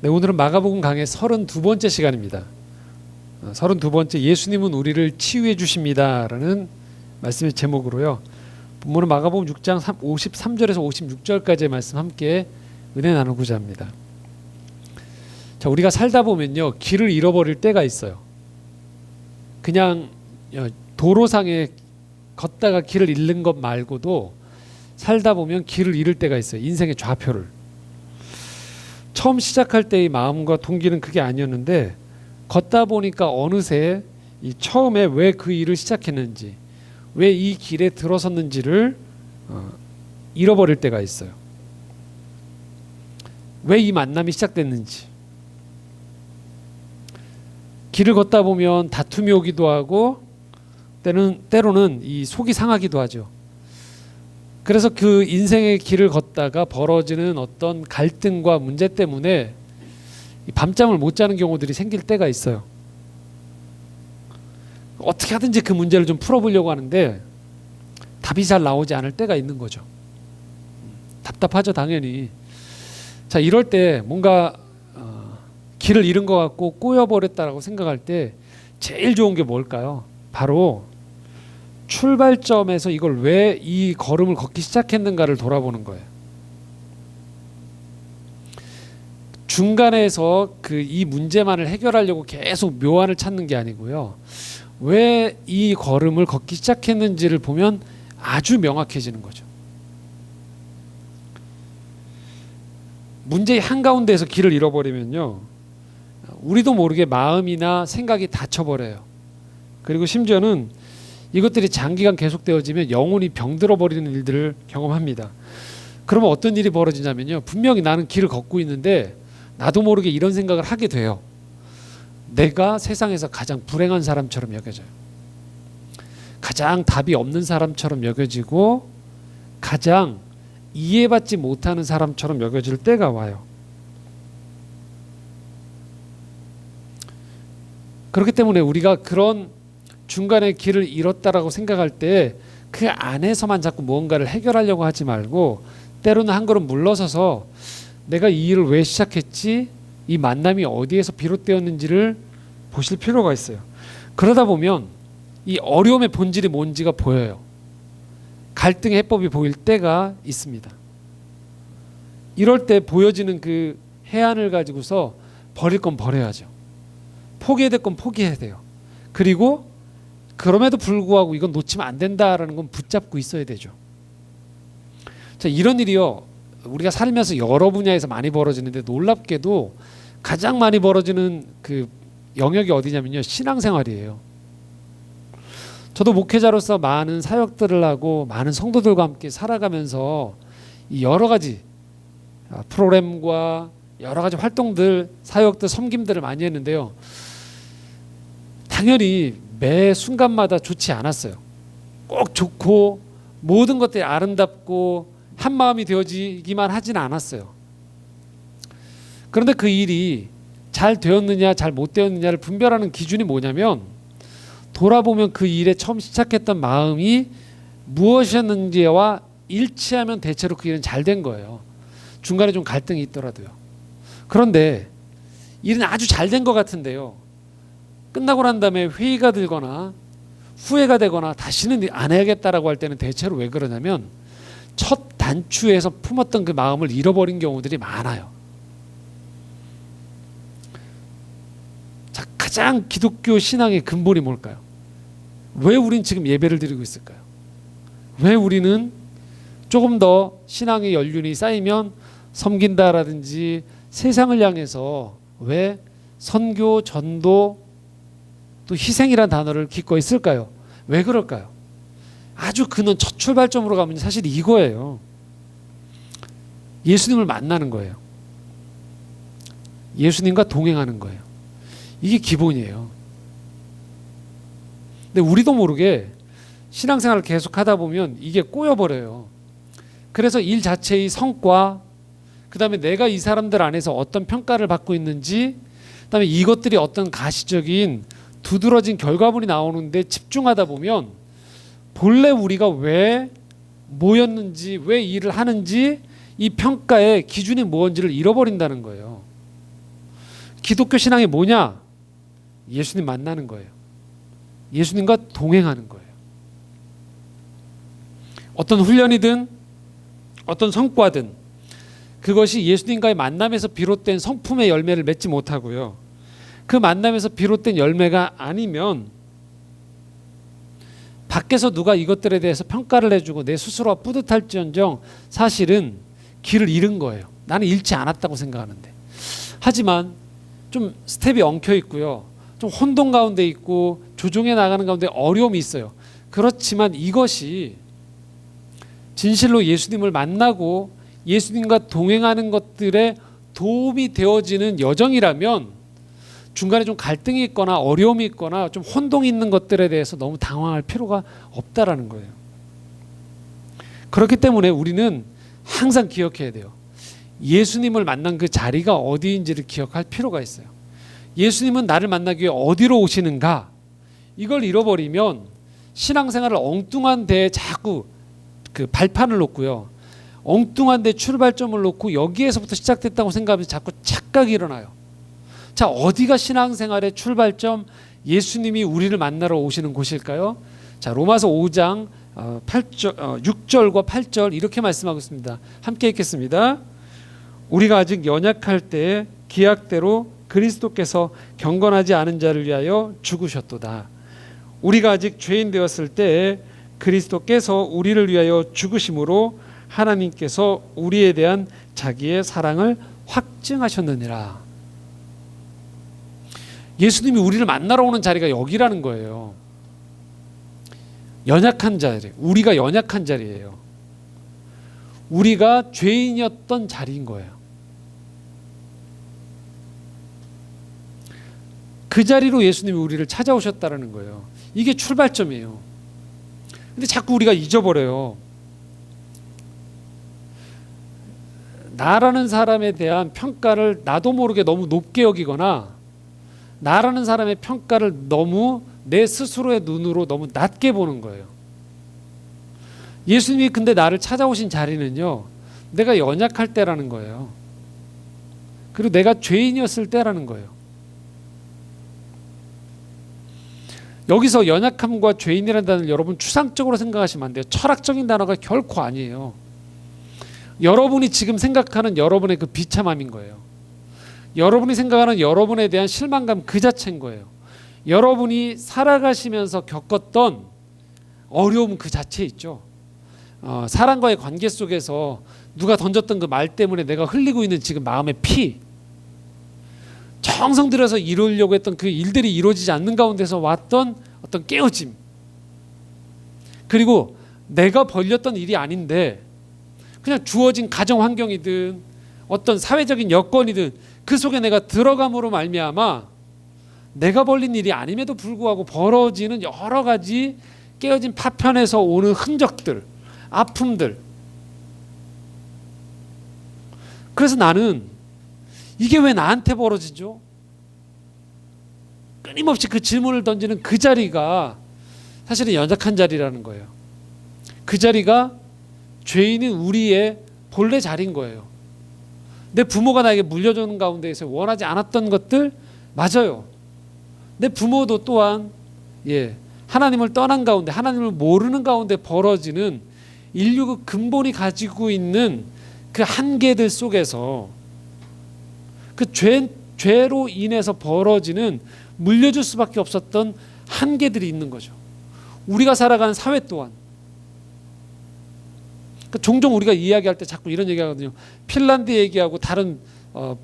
네, 오늘은 마가복음 강의 32번째 시간입니다. 32번째 예수님은 우리를 치유해 주십니다 라는 말씀의 제목으로요. 본문은 마가복음 6장 53절에서 56절까지의 말씀 함께 은혜 나누고자 합니다. 자, 우리가 살다 보면요, 길을 잃어버릴 때가 있어요. 그냥 도로상에 걷다가 길을 잃는 것 말고도 살다 보면 길을 잃을 때가 있어요. 인생의 좌표를. 처음 시작할 때의 마음과 동기는 그게 아니었는데 걷다 보니까 어느새 이 처음에 왜 그 일을 시작했는지, 왜 이 길에 들어섰는지를 잃어버릴 때가 있어요. 왜 이 만남이 시작됐는지. 길을 걷다 보면 다툼이 오기도 하고 때로는 이 속이 상하기도 하죠. 그래서 그 인생의 길을 걷다가 벌어지는 어떤 갈등과 문제 때문에 밤잠을 못 자는 경우들이 생길 때가 있어요. 어떻게 하든지 그 문제를 좀 풀어보려고 하는데 답이 잘 나오지 않을 때가 있는 거죠. 답답하죠, 당연히. 자, 이럴 때 뭔가 길을 잃은 것 같고 꼬여버렸다라고 생각할 때 제일 좋은 게 뭘까요? 바로 출발점에서 이걸 왜 이 걸음을 걷기 시작했는가를 돌아보는 거예요. 중간에서 이 문제만을 해결하려고 계속 묘안을 찾는 게 아니고요. 왜 이 걸음을 걷기 시작했는지를 보면 아주 명확해지는 거죠. 문제의 한가운데에서 길을 잃어버리면요, 우리도 모르게 마음이나 생각이 닫혀버려요. 그리고 심지어는 이것들이 장기간 계속되어지면 영혼이 병들어 버리는 일들을 경험합니다. 그러면 어떤 일이 벌어지냐면요, 분명히 나는 길을 걷고 있는데 나도 모르게 이런 생각을 하게 돼요. 내가 세상에서 가장 불행한 사람처럼 여겨져요. 가장 답이 없는 사람처럼 여겨지고 가장 이해받지 못하는 사람처럼 여겨질 때가 와요. 그렇기 때문에 우리가 그런 중간에 길을 잃었다라고 생각할 때 그 안에서만 자꾸 무언가를 해결하려고 하지 말고 때로는 한 걸음 물러서서 내가 이 일을 왜 시작했지? 이 만남이 어디에서 비롯되었는지를 보실 필요가 있어요. 그러다 보면 이 어려움의 본질이 뭔지가 보여요. 갈등의 해법이 보일 때가 있습니다. 이럴 때 보여지는 그 해안을 가지고서 버릴 건 버려야죠. 포기해야 될 건 포기해야 돼요. 그리고 그럼에도 불구하고 이건 놓치면 안 된다라는 건 붙잡고 있어야 되죠. 자, 이런 일이요, 우리가 살면서 여러 분야에서 많이 벌어지는데 놀랍게도 가장 많이 벌어지는 그 영역이 어디냐면요, 신앙생활이에요. 저도 목회자로서 많은 사역들을 하고 많은 성도들과 함께 살아가면서 이 여러 가지 프로그램과 여러 가지 활동들, 사역들, 섬김들을 많이 했는데요, 당연히 매 순간마다 좋지 않았어요. 꼭 좋고 모든 것들이 아름답고 한 마음이 되어지기만 하진 않았어요. 그런데 그 일이 잘 되었느냐 잘 못 되었느냐를 분별하는 기준이 뭐냐면, 돌아보면 그 일에 처음 시작했던 마음이 무엇이었는지와 일치하면 대체로 그 일은 잘 된 거예요. 중간에 좀 갈등이 있더라도요. 그런데 일은 아주 잘 된 것 같은데요, 끝나고 난 다음에 회의가 들거나 후회가 되거나 다시는 안 해야겠다라고 할 때는 대체로 왜 그러냐면 첫 단추에서 품었던 그 마음을 잃어버린 경우들이 많아요. 자, 가장 기독교 신앙의 근본이 뭘까요? 왜 우린 지금 예배를 드리고 있을까요? 왜 우리는 조금 더 신앙의 연륜이 쌓이면 섬긴다라든지 세상을 향해서 왜 선교, 전도, 또 희생이란 단어를 기꺼이 쓸까요? 왜 그럴까요? 아주 근원 첫 출발점으로 가면 사실 이거예요. 예수님을 만나는 거예요. 예수님과 동행하는 거예요. 이게 기본이에요. 근데 우리도 모르게 신앙생활을 계속 하다 보면 이게 꼬여버려요. 그래서 일 자체의 성과, 그 다음에 내가 이 사람들 안에서 어떤 평가를 받고 있는지, 그 다음에 이것들이 어떤 가시적인 두드러진 결과물이 나오는데 집중하다 보면 본래 우리가 왜 뭐였는지, 왜 일을 하는지, 이 평가의 기준이 무엇인지를 잃어버린다는 거예요. 기독교 신앙이 뭐냐? 예수님 만나는 거예요. 예수님과 동행하는 거예요. 어떤 훈련이든 어떤 성과든 그것이 예수님과의 만남에서 비롯된 성품의 열매를 맺지 못하고요. 그 만남에서 비롯된 열매가 아니면 밖에서 누가 이것들에 대해서 평가를 해주고 내 스스로가 뿌듯할지언정 사실은 길을 잃은 거예요. 나는 잃지 않았다고 생각하는데. 하지만 좀 스텝이 엉켜 있고요. 좀 혼돈 가운데 있고 조종해 나가는 가운데 어려움이 있어요. 그렇지만 이것이 진실로 예수님을 만나고 예수님과 동행하는 것들에 도움이 되어지는 여정이라면 중간에 좀 갈등이 있거나 어려움이 있거나 좀 혼동이 있는 것들에 대해서 너무 당황할 필요가 없다라는 거예요. 그렇기 때문에 우리는 항상 기억해야 돼요. 예수님을 만난 그 자리가 어디인지를 기억할 필요가 있어요. 예수님은 나를 만나기 위해 어디로 오시는가? 이걸 잃어버리면 신앙생활을 엉뚱한 데에 자꾸 그 발판을 놓고요. 엉뚱한 데 출발점을 놓고 여기에서부터 시작됐다고 생각하면서 자꾸 착각이 일어나요. 자, 어디가 신앙생활의 출발점, 예수님이 우리를 만나러 오시는 곳일까요? 자, 로마서 5장 6절과 8절 이렇게 말씀하고 있습니다. 함께 읽겠습니다. 우리가 아직 연약할 때에 기약대로 그리스도께서 경건하지 않은 자를 위하여 죽으셨도다. 우리가 아직 죄인 되었을 때에 그리스도께서 우리를 위하여 죽으심으로 하나님께서 우리에 대한 자기의 사랑을 확증하셨느니라. 예수님이 우리를 만나러 오는 자리가 여기라는 거예요. 연약한 자리, 우리가 연약한 자리예요. 우리가 죄인이었던 자리인 거예요. 그 자리로 예수님이 우리를 찾아오셨다는 거예요. 이게 출발점이에요. 근데 자꾸 우리가 잊어버려요. 나라는 사람에 대한 평가를 나도 모르게 너무 높게 여기거나 나라는 사람의 평가를 너무 내 스스로의 눈으로 너무 낮게 보는 거예요. 예수님이 근데 나를 찾아오신 자리는요, 내가 연약할 때라는 거예요. 그리고 내가 죄인이었을 때라는 거예요. 여기서 연약함과 죄인이라는 단어를 여러분 추상적으로 생각하시면 안 돼요. 철학적인 단어가 결코 아니에요. 여러분이 지금 생각하는 여러분의 그 비참함인 거예요. 여러분이 생각하는 여러분에 대한 실망감 그 자체인 거예요. 여러분이 살아가시면서 겪었던 어려움 그 자체 있죠. 사람과의 관계 속에서 누가 던졌던 그 말 때문에 내가 흘리고 있는 지금 마음의 피, 정성 들여서 이루려고 했던 그 일들이 이루어지지 않는 가운데서 왔던 어떤 깨어짐, 그리고 내가 벌렸던 일이 아닌데 그냥 주어진 가정 환경이든 어떤 사회적인 여건이든 그 속에 내가 들어감으로 말미암아 내가 벌린 일이 아님에도 불구하고 벌어지는 여러 가지 깨어진 파편에서 오는 흔적들, 아픔들. 그래서 나는 이게 왜 나한테 벌어지죠? 끊임없이 그 질문을 던지는 그 자리가 사실은 연약한 자리라는 거예요. 그 자리가 죄인인 우리의 본래 자리인 거예요. 내 부모가 나에게 물려주는 가운데에서 원하지 않았던 것들, 맞아요. 내 부모도 또한 하나님을 떠난 가운데, 하나님을 모르는 가운데 벌어지는 인류 그 근본이 가지고 있는 그 한계들 속에서 그 죄로 인해서 벌어지는 물려줄 수밖에 없었던 한계들이 있는 거죠. 우리가 살아가는 사회 또한. 종종 우리가 이야기할 때 자꾸 이런 얘기하거든요. 핀란드 얘기하고 다른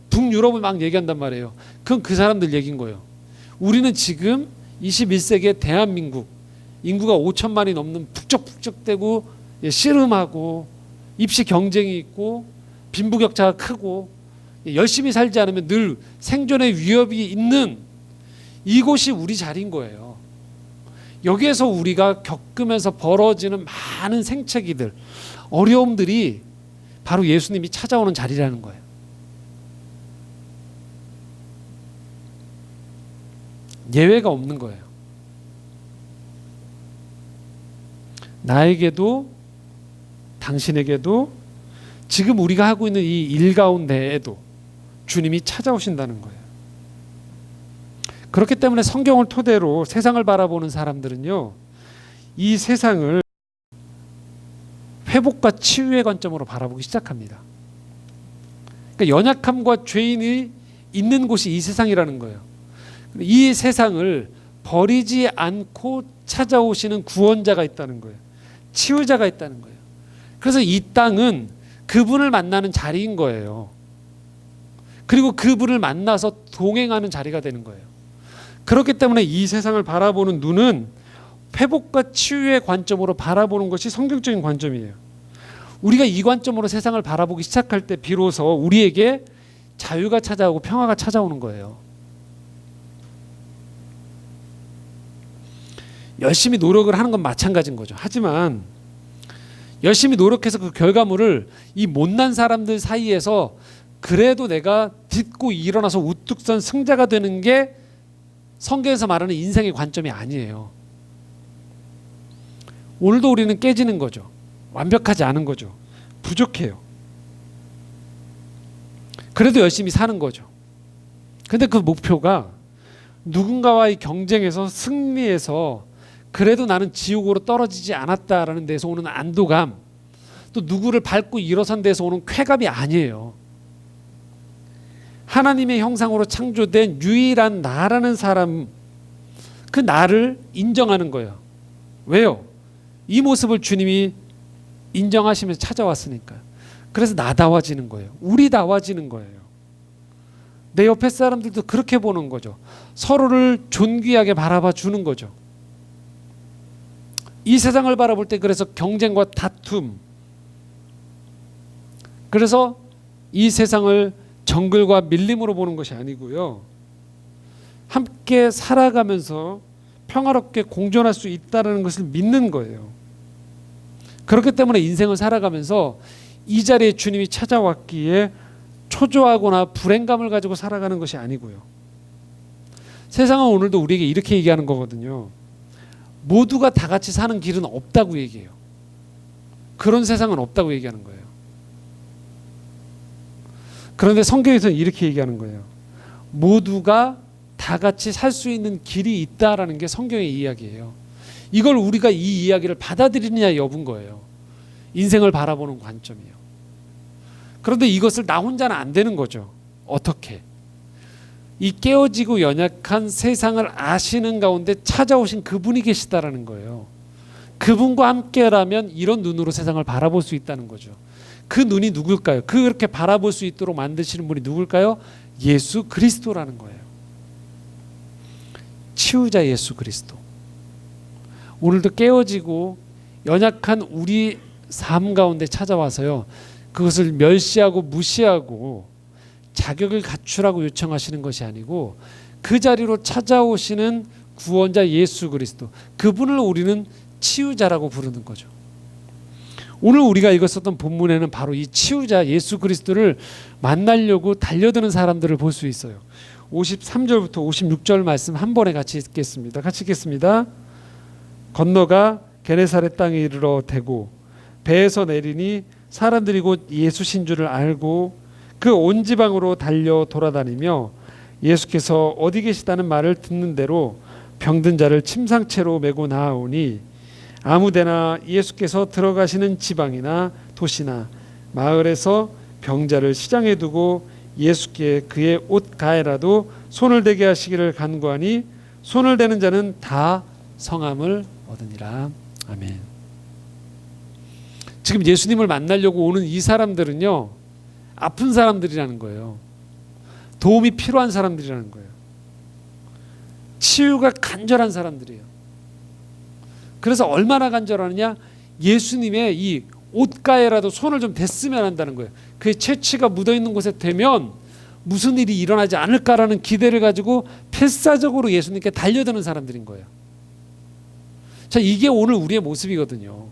북유럽을 막 얘기한단 말이에요. 그건 그 사람들 얘기인 거예요. 우리는 지금 21세기의 대한민국, 인구가 5천만이 넘는 북적북적대고 씨름하고 입시 경쟁이 있고 빈부격차가 크고 열심히 살지 않으면 늘 생존의 위협이 있는 이곳이 우리 자리인 거예요. 여기에서 우리가 겪으면서 벌어지는 많은 생채기들, 어려움들이 바로 예수님이 찾아오는 자리라는 거예요. 예외가 없는 거예요. 나에게도 당신에게도 지금 우리가 하고 있는 이 일 가운데에도 주님이 찾아오신다는 거예요. 그렇기 때문에 성경을 토대로 세상을 바라보는 사람들은요, 이 세상을 회복과 치유의 관점으로 바라보기 시작합니다. 그러니까 연약함과 죄인이 있는 곳이 이 세상이라는 거예요. 이 세상을 버리지 않고 찾아오시는 구원자가 있다는 거예요. 치유자가 있다는 거예요. 그래서 이 땅은 그분을 만나는 자리인 거예요. 그리고 그분을 만나서 동행하는 자리가 되는 거예요. 그렇기 때문에 이 세상을 바라보는 눈은 회복과 치유의 관점으로 바라보는 것이 성경적인 관점이에요. 우리가 이 관점으로 세상을 바라보기 시작할 때 비로소 우리에게 자유가 찾아오고 평화가 찾아오는 거예요. 열심히 노력을 하는 건 마찬가지인 거죠. 하지만 열심히 노력해서 그 결과물을 이 못난 사람들 사이에서 그래도 내가 딛고 일어나서 우뚝 선 승자가 되는 게 성경에서 말하는 인생의 관점이 아니에요. 오늘도 우리는 깨지는 거죠. 완벽하지 않은 거죠. 부족해요. 그래도 열심히 사는 거죠. 근데 그 목표가 누군가와의 경쟁에서 승리해서 그래도 나는 지옥으로 떨어지지 않았다라는 데서 오는 안도감, 또 누구를 밟고 일어선 데서 오는 쾌감이 아니에요. 하나님의 형상으로 창조된 유일한 나라는 사람, 그 나를 인정하는 거예요. 왜요? 이 모습을 주님이 인정하시면서 찾아왔으니까요. 그래서 나다워지는 거예요. 우리다워지는 거예요. 내 옆에 사람들도 그렇게 보는 거죠. 서로를 존귀하게 바라봐 주는 거죠. 이 세상을 바라볼 때 그래서 경쟁과 다툼, 그래서 이 세상을 정글과 밀림으로 보는 것이 아니고요, 함께 살아가면서 평화롭게 공존할 수 있다는 것을 믿는 거예요. 그렇기 때문에 인생을 살아가면서 이 자리에 주님이 찾아왔기에 초조하거나 불행감을 가지고 살아가는 것이 아니고요. 세상은 오늘도 우리에게 이렇게 얘기하는 거거든요. 모두가 다 같이 사는 길은 없다고 얘기해요. 그런 세상은 없다고 얘기하는 거예요. 그런데 성경에서는 이렇게 얘기하는 거예요. 모두가 다 같이 살 수 있는 길이 있다라는 게 성경의 이야기예요. 이걸 우리가 이 이야기를 받아들이느냐 여부인 거예요. 인생을 바라보는 관점이요. 그런데 이것을 나 혼자는 안 되는 거죠. 어떻게? 이 깨어지고 연약한 세상을 아시는 가운데 찾아오신 그분이 계시다라는 거예요. 그분과 함께라면 이런 눈으로 세상을 바라볼 수 있다는 거죠. 그 눈이 누굴까요? 그렇게 바라볼 수 있도록 만드시는 분이 누굴까요? 예수 그리스도라는 거예요. 치유자 예수 그리스도. 오늘도 깨어지고 연약한 우리 삶 가운데 찾아와서요, 그것을 멸시하고 무시하고 자격을 갖추라고 요청하시는 것이 아니고 그 자리로 찾아오시는 구원자 예수 그리스도, 그분을 우리는 치유자라고 부르는 거죠. 오늘 우리가 읽었었던 본문에는 바로 이 치유자 예수 그리스도를 만나려고 달려드는 사람들을 볼 수 있어요. 53절부터 56절 말씀 한 번에 같이 읽겠습니다. 같이 읽겠습니다. 건너가 게네사렛 땅에 이르러 대고 배에서 내리니 사람들이 곧 예수신 줄을 알고 그 온 지방으로 달려 돌아다니며 예수께서 어디 계시다는 말을 듣는 대로 병든 자를 침상채로 메고 나아오니 아무데나 예수께서 들어가시는 지방이나 도시나 마을에서 병자를 시장에 두고 예수께 그의 옷 가에라도 손을 대게 하시기를 간구하니 손을 대는 자는 다 성함을 얻으니라. 아멘. 지금 예수님을 만나려고 오는 이 사람들은요, 아픈 사람들이라는 거예요. 도움이 필요한 사람들이라는 거예요. 치유가 간절한 사람들이에요. 그래서 얼마나 간절하느냐, 예수님의 이 옷가에라도 손을 좀 댔으면 한다는 거예요. 그의 채취가 묻어있는 곳에 대면 무슨 일이 일어나지 않을까라는 기대를 가지고 필사적으로 예수님께 달려드는 사람들인 거예요. 자, 이게 오늘 우리의 모습이거든요.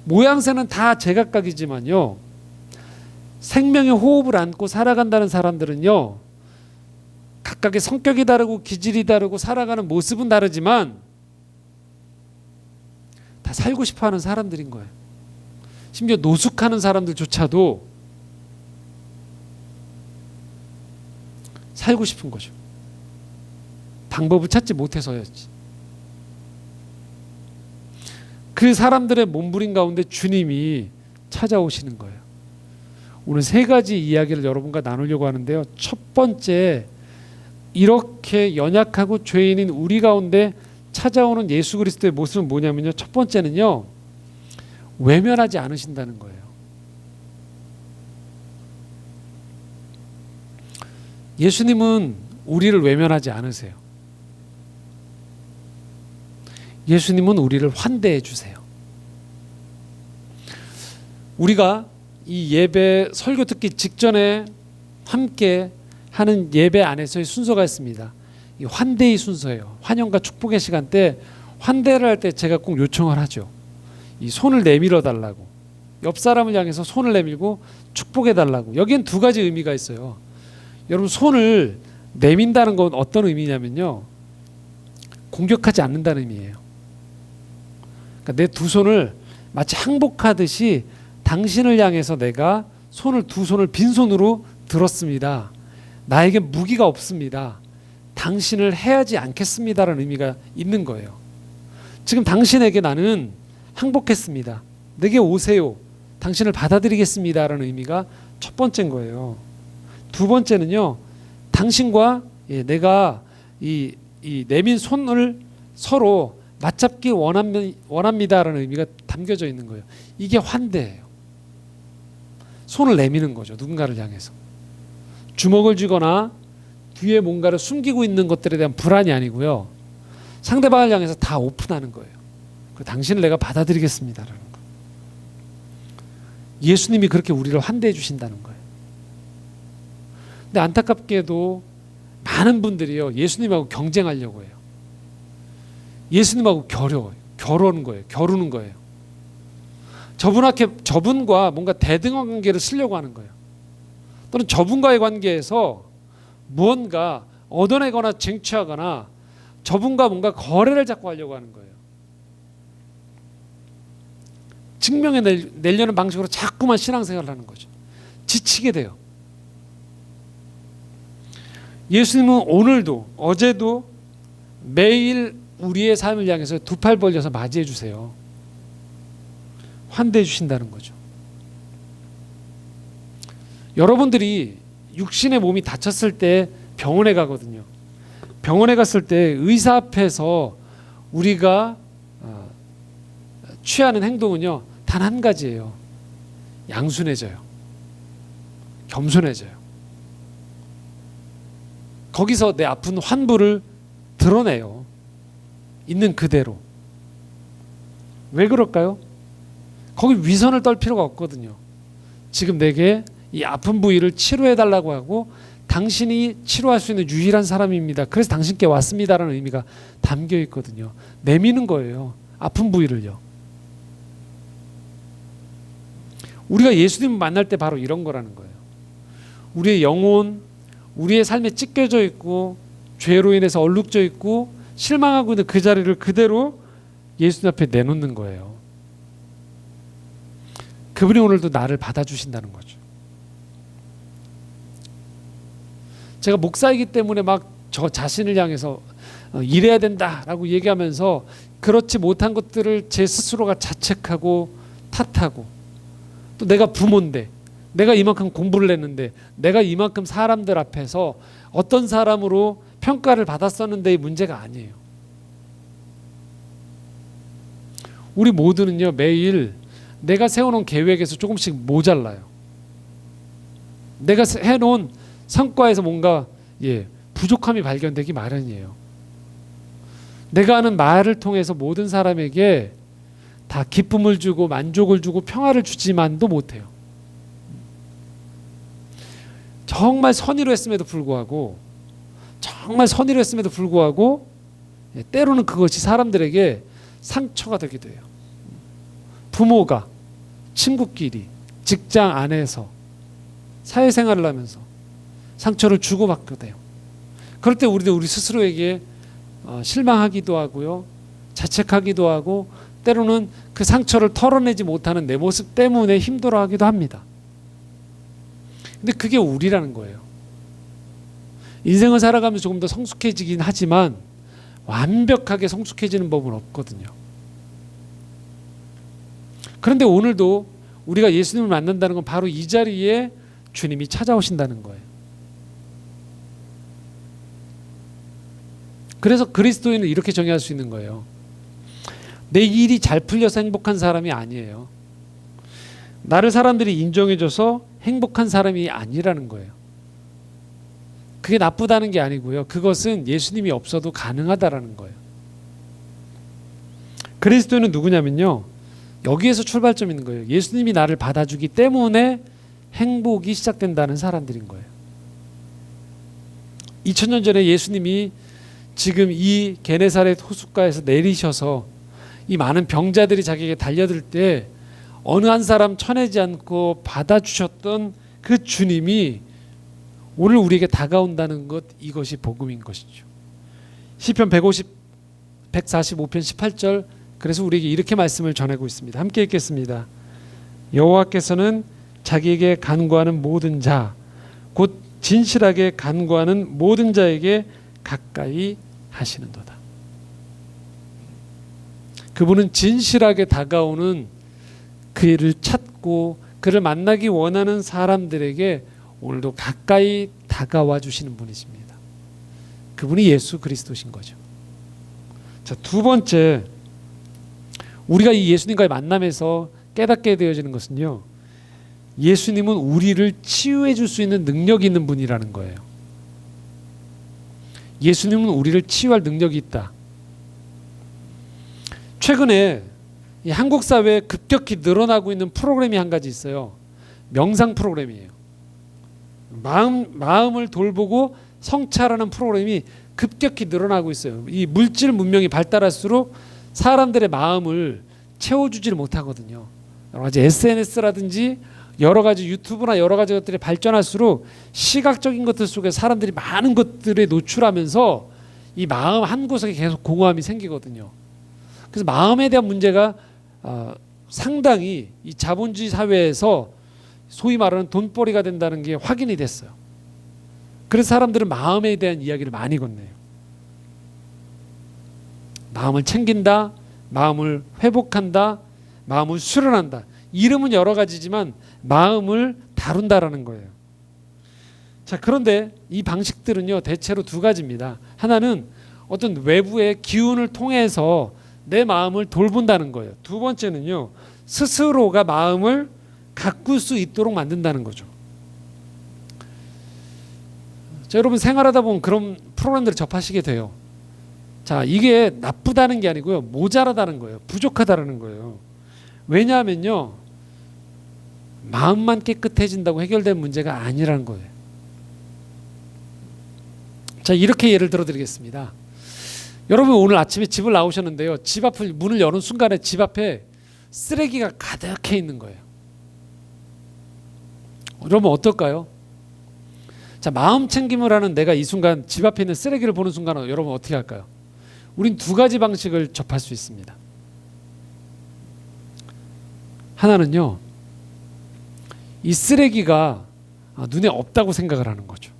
모양새는 다 제각각이지만요, 생명의 호흡을 안고 살아간다는 사람들은요, 각각의 성격이 다르고 기질이 다르고 살아가는 모습은 다르지만 다 살고 싶어하는 사람들인 거예요. 심지어 노숙하는 사람들조차도 살고 싶은 거죠. 방법을 찾지 못해서였지. 그 사람들의 몸부림 가운데 주님이 찾아오시는 거예요. 오늘 세 가지 이야기를 여러분과 나누려고 하는데요. 첫 번째, 이렇게 연약하고 죄인인 우리 가운데 찾아오는 예수 그리스도의 모습은 뭐냐면요. 첫 번째는요, 외면하지 않으신다는 거예요. 예수님은 우리를 외면하지 않으세요. 예수님은 우리를 환대해 주세요. 우리가 이 예배 설교 듣기 직전에 함께 하는 예배 안에서의 순서가 있습니다. 이 환대의 순서예요. 환영과 축복의 시간 때 환대를 할 때 제가 꼭 요청을 하죠. 이 손을 내밀어 달라고. 옆 사람을 향해서 손을 내밀고 축복해 달라고. 여기엔 두 가지 의미가 있어요. 여러분, 손을 내민다는 건 어떤 의미냐면요, 공격하지 않는다는 의미예요. 그러니까 내 두 손을 마치 항복하듯이 당신을 향해서 내가 두 손을 빈손으로 들었습니다. 나에게 무기가 없습니다. 당신을 해하지 않겠습니다라는 의미가 있는 거예요. 지금 당신에게 나는 항복했습니다. 내게 오세요. 당신을 받아들이겠습니다라는 의미가 첫 번째인 거예요. 두 번째는요, 당신과 내가 이 내민 손을 서로 맞잡기 원합니다라는 의미가 담겨져 있는 거예요. 이게 환대예요. 손을 내미는 거죠. 누군가를 향해서. 주먹을 쥐거나 뒤에 뭔가를 숨기고 있는 것들에 대한 불안이 아니고요. 상대방을 향해서 다 오픈하는 거예요. 당신을 내가 받아들이겠습니다라는 거. 예수님이 그렇게 우리를 환대해 주신다는 거예요. 근데 안타깝게도 많은 분들이요, 예수님하고 경쟁하려고 해요. 예수님하고 겨루는 거예요. 저분과 뭔가 대등한 관계를 쓰려고 하는 거예요. 또는 저분과의 관계에서 무언가 얻어내거나 쟁취하거나 저분과 뭔가 거래를 자꾸 하려고 하는 거예요. 증명해 내려는 방식으로 자꾸만 신앙생활을 하는 거죠. 지치게 돼요. 예수님은 오늘도 어제도 매일 우리의 삶을 향해서 두 팔 벌려서 맞이해 주세요. 환대해 주신다는 거죠. 여러분들이 육신의 몸이 다쳤을 때 병원에 가거든요. 병원에 갔을 때 의사 앞에서 우리가 취하는 행동은요, 단 한 가지예요. 양순해져요. 겸손해져요. 거기서 내 아픈 환부를 드러내요. 있는 그대로. 왜 그럴까요? 거기 위선을 떨 필요가 없거든요. 지금 내게 이 아픈 부위를 치료해 달라고 하고 당신이 치료할 수 있는 유일한 사람입니다. 그래서 당신께 왔습니다라는 의미가 담겨 있거든요. 내미는 거예요. 아픈 부위를요. 우리가 예수님을 만날 때 바로 이런 거라는 거예요. 우리의 영혼, 우리의 삶에 찢겨져 있고 죄로 인해서 얼룩져 있고 실망하고 있는 그 자리를 그대로 예수님 앞에 내놓는 거예요. 그분이 오늘도 나를 받아주신다는 거죠. 제가 목사이기 때문에 막 저 자신을 향해서 이래야 된다라고 얘기하면서 그렇지 못한 것들을 제 스스로가 자책하고 탓하고, 또 내가 부모인데 내가 이만큼 공부를 했는데 내가 이만큼 사람들 앞에서 어떤 사람으로 평가를 받았었는데 이 문제가 아니에요. 우리 모두는요, 매일 내가 세워놓은 계획에서 조금씩 모자라요. 내가 해놓은 성과에서 뭔가 부족함이 발견되기 마련이에요. 내가 하는 말을 통해서 모든 사람에게 다 기쁨을 주고 만족을 주고 평화를 주지만도 못해요. 정말 선의로 했음에도 불구하고 때로는 그것이 사람들에게 상처가 되기도 해요. 부모가, 친구끼리, 직장 안에서 사회생활을 하면서 상처를 주고받게 돼요. 그럴 때 우리도 우리 스스로에게 실망하기도 하고요, 자책하기도 하고, 때로는 그 상처를 털어내지 못하는 내 모습 때문에 힘들어하기도 합니다. 근데 그게 우리라는 거예요. 인생을 살아가면서 조금 더 성숙해지긴 하지만 완벽하게 성숙해지는 법은 없거든요. 그런데 오늘도 우리가 예수님을 만난다는 건 바로 이 자리에 주님이 찾아오신다는 거예요. 그래서 그리스도인은 이렇게 정의할 수 있는 거예요. 내 일이 잘 풀려서 행복한 사람이 아니에요. 나를 사람들이 인정해줘서 행복한 사람이 아니라는 거예요. 그게 나쁘다는 게 아니고요. 그것은 예수님이 없어도 가능하다라는 거예요. 그리스도인은 누구냐면요, 여기에서 출발점 있는 거예요. 예수님이 나를 받아주기 때문에 행복이 시작된다는 사람들인 거예요. 2000년 전에 예수님이 지금 이 게네사렛 호숫가에서 내리셔서 이 많은 병자들이 자기에게 달려들 때 어느 한 사람 쳐내지 않고 받아주셨던 그 주님이 오늘 우리에게 다가온다는 것, 이것이 복음인 것이죠. 시편 145편 18절, 그래서 우리에게 이렇게 말씀을 전하고 있습니다. 함께 읽겠습니다. 여호와께서는 자기에게 간구하는 모든 자, 곧 진실하게 간구하는 모든 자에게 가까이 하시는도다. 그분은 진실하게 다가오는 그를 찾고 그를 만나기 원하는 사람들에게 오늘도 가까이 다가와 주시는 분이십니다. 그분이 예수 그리스도신 거죠. 자, 두 번째, 우리가 이 예수님과의 만남에서 깨닫게 되어지는 것은요, 예수님은 우리를 치유해 줄 수 있는 능력이 있는 분이라는 거예요. 예수님은 우리를 치유할 능력이 있다. 최근에 이 한국 사회에 급격히 늘어나고 있는 프로그램이 한 가지 있어요. 명상 프로그램이에요. 마음을 돌보고 성찰하는 프로그램이 급격히 늘어나고 있어요. 이 물질 문명이 발달할수록 사람들의 마음을 채워주지를 못하거든요. 여러 가지 SNS라든지 여러 가지 유튜브나 여러 가지 것들이 발전할수록 시각적인 것들 속에 사람들이 많은 것들에 노출하면서 이 마음 한 구석에 계속 공허함이 생기거든요. 그래서 마음에 대한 문제가 상당히 이 자본주의 사회에서 소위 말하는 돈벌이가 된다는 게 확인이 됐어요. 그래서 사람들은 마음에 대한 이야기를 많이 건네요. 마음을 챙긴다, 마음을 회복한다, 마음을 수련한다. 이름은 여러 가지지만 마음을 다룬다라는 거예요. 자, 그런데 이 방식들은요, 대체로 두 가지입니다. 하나는 어떤 외부의 기운을 통해서 내 마음을 돌본다는 거예요. 두 번째는요, 스스로가 마음을 가꿀 수 있도록 만든다는 거죠. 자, 여러분 생활하다 보면 그런 프로그램들을 접하시게 돼요. 자, 이게 나쁘다는 게 아니고요, 모자라다는 거예요. 부족하다는 거예요. 왜냐하면요, 마음만 깨끗해진다고 해결된 문제가 아니라는 거예요. 자, 이렇게 예를 들어 드리겠습니다. 여러분 오늘 아침에 집을 나오셨는데요, 집 앞을 문을 여는 순간에 집 앞에 쓰레기가 가득해 있는 거예요. 여러분 어떨까요? 자, 마음 챙김을 하는 내가 이 순간 집 앞에 있는 쓰레기를 보는 순간 여러분 어떻게 할까요? 우린 두 가지 방식을 접할 수 있습니다. 하나는요, 이 쓰레기가 눈에 없다고 생각을 하는 거죠.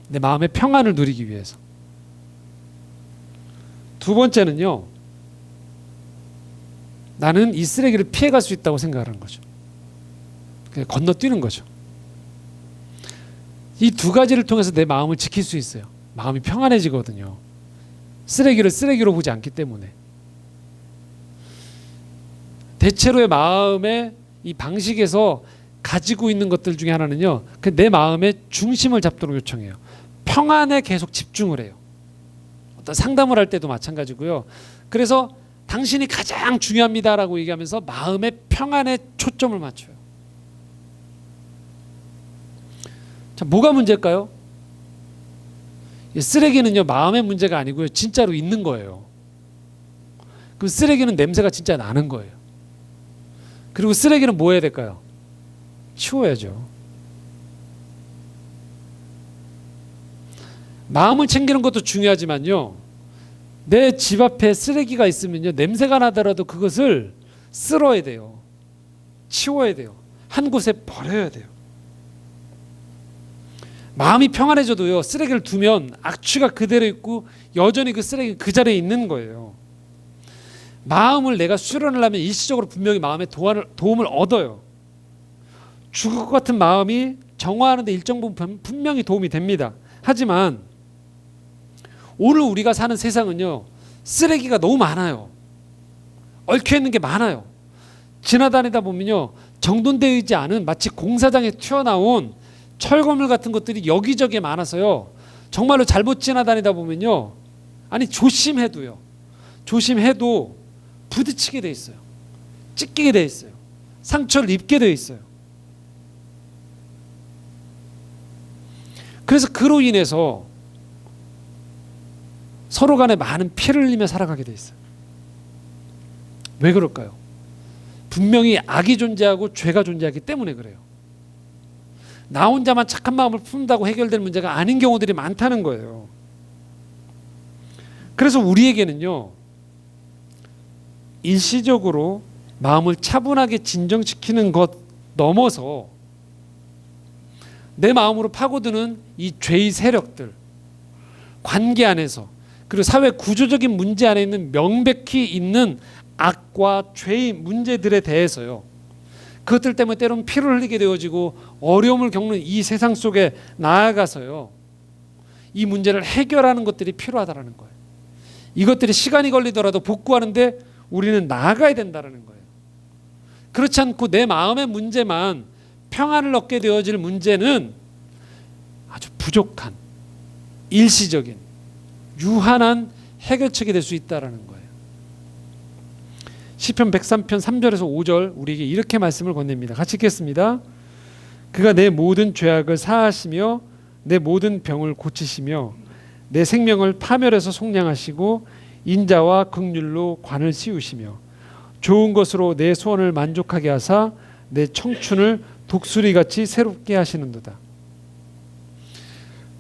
내 마음의 평안을 누리기 위해서. 두 번째는요, 나는 이 쓰레기를 피해갈 수 있다고 생각하는 거죠. 그냥 건너뛰는 거죠. 이 두 가지를 통해서 내 마음을 지킬 수 있어요. 마음이 평안해지거든요. 쓰레기를 쓰레기로 보지 않기 때문에. 대체로의 마음의 이 방식에서 가지고 있는 것들 중에 하나는요, 내 마음의 중심을 잡도록 요청해요. 평안에 계속 집중을 해요. 어떤 상담을 할 때도 마찬가지고요. 그래서 당신이 가장 중요합니다라고 얘기하면서 마음의 평안에 초점을 맞춰요. 자, 뭐가 문제일까요? 쓰레기는요, 마음의 문제가 아니고요, 진짜로 있는 거예요. 그럼 쓰레기는 냄새가 진짜 나는 거예요. 그리고 쓰레기는 뭐 해야 될까요? 치워야죠. 마음을 챙기는 것도 중요하지만요, 내 집 앞에 쓰레기가 있으면요, 냄새가 나더라도 그것을 쓸어야 돼요. 치워야 돼요. 한 곳에 버려야 돼요. 마음이 평안해져도요, 쓰레기를 두면 악취가 그대로 있고 여전히 그 쓰레기 그 자리에 있는 거예요. 마음을 내가 수련을 하면 일시적으로 분명히 마음에 도움을 얻어요. 죽을 것 같은 마음이 정화하는 데 일정 부분 분명히 도움이 됩니다. 하지만 오늘 우리가 사는 세상은요, 쓰레기가 너무 많아요. 얽혀 있는 게 많아요. 지나다니다 보면요, 정돈되어 있지 않은 마치 공사장에 튀어나온 철거물 같은 것들이 여기저기에 많아서요, 정말로 잘못 지나다니다 보면요, 아니 조심해도 부딪히게 돼 있어요. 찢기게 돼 있어요. 상처를 입게 돼 있어요. 그래서 그로 인해서 서로 간에 많은 피를 흘리며 살아가게 돼 있어요. 왜 그럴까요? 분명히 악이 존재하고 죄가 존재하기 때문에 그래요. 나 혼자만 착한 마음을 품는다고 해결될 문제가 아닌 경우들이 많다는 거예요. 그래서 우리에게는요, 일시적으로 마음을 차분하게 진정시키는 것 넘어서 내 마음으로 파고드는 이 죄의 세력들, 관계 안에서, 그리고 사회 구조적인 문제 안에 있는 명백히 있는 악과 죄의 문제들에 대해서요, 그것들 때문에 때로는 피를 흘리게 되어지고 어려움을 겪는 이 세상 속에 나아가서요, 이 문제를 해결하는 것들이 필요하다는 거예요. 이것들이 시간이 걸리더라도 복구하는데 우리는 나아가야 된다는 거예요. 그렇지 않고 내 마음의 문제만, 평안을 얻게 되어질 문제는 아주 부족한, 일시적인, 유한한 해결책이 될 수 있다는 거예요. 시편 103편 3절에서 5절 우리에게 이렇게 말씀을 건넵니다. 같이 읽겠습니다. 그가 내 모든 죄악을 사하시며 내 모든 병을 고치시며 내 생명을 파멸해서 속량하시고 인자와 긍휼로 관을 씌우시며 좋은 것으로 내 소원을 만족하게 하사 내 청춘을 독수리같이 새롭게 하시는도다.